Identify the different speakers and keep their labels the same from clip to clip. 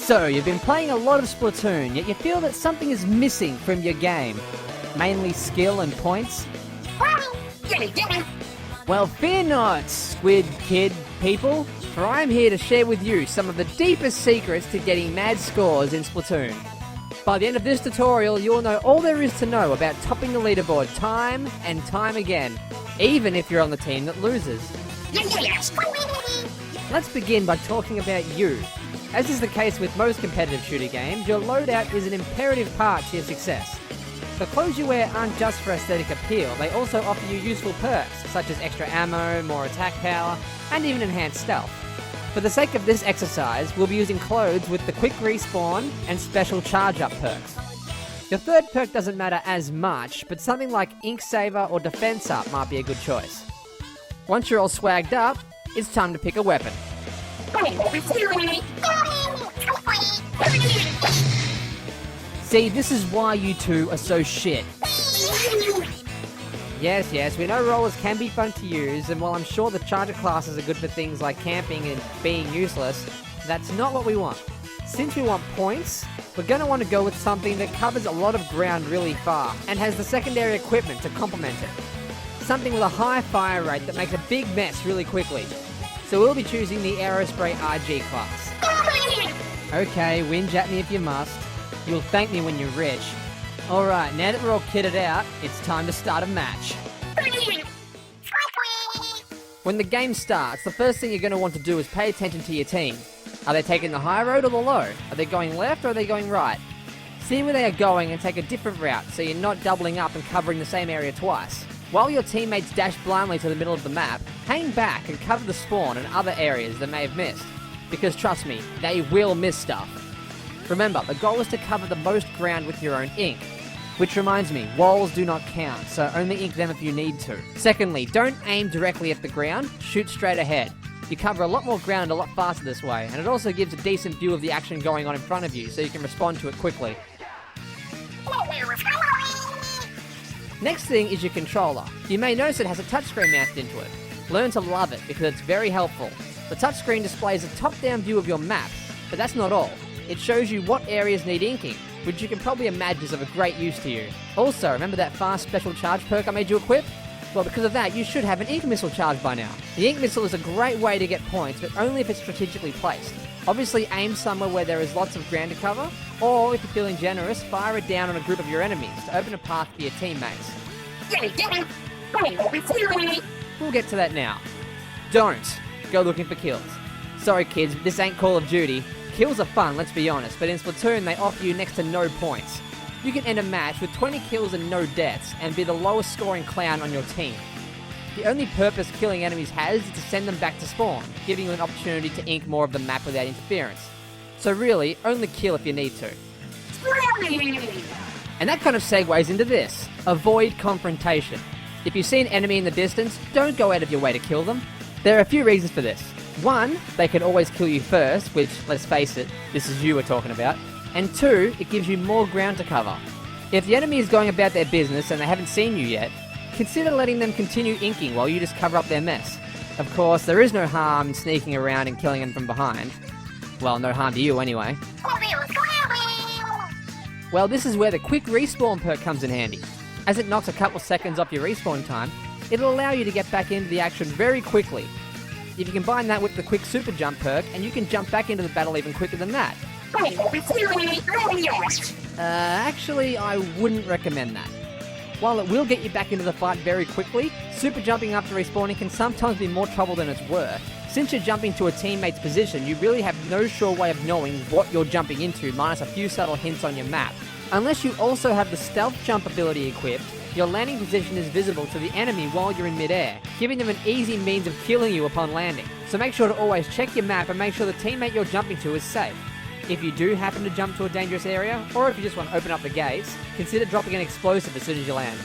Speaker 1: So, you've been playing a lot of Splatoon, yet you feel that something is missing from your game. Mainly skill and points? Well, fear not, Squid Kid people, for I'm here to share with you some of the deepest secrets to getting mad scores in Splatoon. By the end of this tutorial, you'll know all there is to know about topping the leaderboard time and time again, even if you're on the team that loses. Let's begin by talking about you. As is the case with most competitive shooter games, your loadout is an imperative part to your success. The clothes you wear aren't just for aesthetic appeal, they also offer you useful perks, such as extra ammo, more attack power, and even enhanced stealth. For the sake of this exercise, we'll be using clothes with the quick respawn and special charge up perks. Your third perk doesn't matter as much, but something like Ink Saver or Defense Up might be a good choice. Once you're all swagged up, it's time to pick a weapon. See, this is why you two are so shit. Yes, we know rollers can be fun to use, and while I'm sure the charger classes are good for things like camping and being useless, that's not what we want. Since we want points, we're going to want to go with something that covers a lot of ground really far, and has the secondary equipment to complement it. Something with a high fire rate that makes a big mess really quickly. So we'll be choosing the Aerospray RG class. Okay, whinge at me if you must. You'll thank me when you're rich. Alright, now that we're all kitted out, it's time to start a match. When the game starts, the first thing you're going to want to do is pay attention to your team. Are they taking the high road or the low? Are they going left or are they going right? See where they are going and take a different route so you're not doubling up and covering the same area twice. While your teammates dash blindly to the middle of the map, hang back and cover the spawn and other areas they may have missed. Because trust me, they will miss stuff. Remember, the goal is to cover the most ground with your own ink. Which reminds me, walls do not count, so only ink them if you need to. Secondly, don't aim directly at the ground, shoot straight ahead. You cover a lot more ground a lot faster this way, and it also gives a decent view of the action going on in front of you, so you can respond to it quickly. Next thing is your controller. You may notice it has a touchscreen mounted into it. Learn to love it, because it's very helpful. The touchscreen displays a top-down view of your map, but that's not all. It shows you what areas need inking, which you can probably imagine is of a great use to you. Also, remember that fast special charge perk I made you equip? Well, because of that, you should have an ink missile charge by now. The ink missile is a great way to get points, but only if it's strategically placed. Obviously, aim somewhere where there is lots of ground to cover, or if you're feeling generous, fire it down on a group of your enemies to open a path for your teammates. We'll get to that now. Don't go looking for kills. Sorry kids, but this ain't Call of Duty. Kills are fun, let's be honest, but in Splatoon they offer you next to no points. You can end a match with 20 kills and no deaths, and be the lowest scoring clown on your team. The only purpose killing enemies has is to send them back to spawn, giving you an opportunity to ink more of the map without interference. So really, only kill if you need to. And that kind of segues into this. Avoid confrontation. If you see an enemy in the distance, don't go out of your way to kill them. There are a few reasons for this. One, they can always kill you first, which, let's face it, this is you we're talking about. And two, it gives you more ground to cover. If the enemy is going about their business and they haven't seen you yet, consider letting them continue inking while you just cover up their mess. Of course, there is no harm in sneaking around and killing them from behind. Well, no harm to you anyway. Well, this is where the quick respawn perk comes in handy. As it knocks a couple seconds off your respawn time, it'll allow you to get back into the action very quickly. If you combine that with the quick super jump perk, and you can jump back into the battle even quicker than that. Actually, I wouldn't recommend that. While it will get you back into the fight very quickly, super jumping after respawning can sometimes be more trouble than it's worth. Since you're jumping to a teammate's position, you really have no sure way of knowing what you're jumping into, minus a few subtle hints on your map. Unless you also have the stealth jump ability equipped, your landing position is visible to the enemy while you're in midair, giving them an easy means of killing you upon landing. So make sure to always check your map and make sure the teammate you're jumping to is safe. If you do happen to jump to a dangerous area, or if you just want to open up the gates, consider dropping an explosive as soon as you land.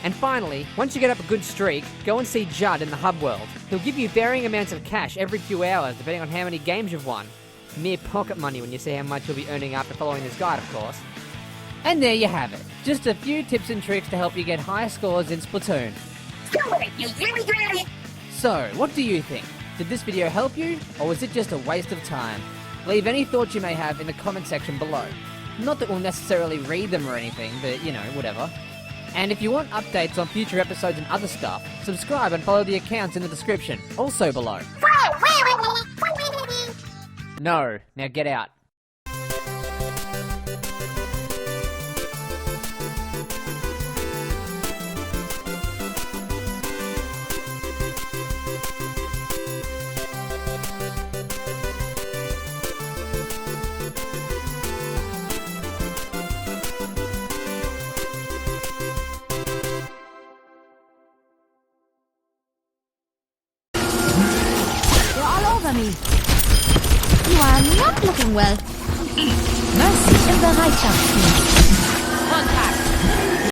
Speaker 1: And finally, once you get up a good streak, go and see Judd in the hub world. He'll give you varying amounts of cash every few hours depending on how many games you've won. Mere pocket money when you see how much you'll be earning after following this guide, of course. And there you have it. Just a few tips and tricks to help you get higher scores in Splatoon. So, what do you think? Did this video help you, or was it just a waste of time? Leave any thoughts you may have in the comment section below. Not that we'll necessarily read them or anything, but you know, whatever. And if you want updates on future episodes and other stuff, subscribe and follow the accounts in the description, also below. No, now get out.
Speaker 2: You're all over me. You are not looking well. Mercy im Bereitschaftsdienst. Kontakt.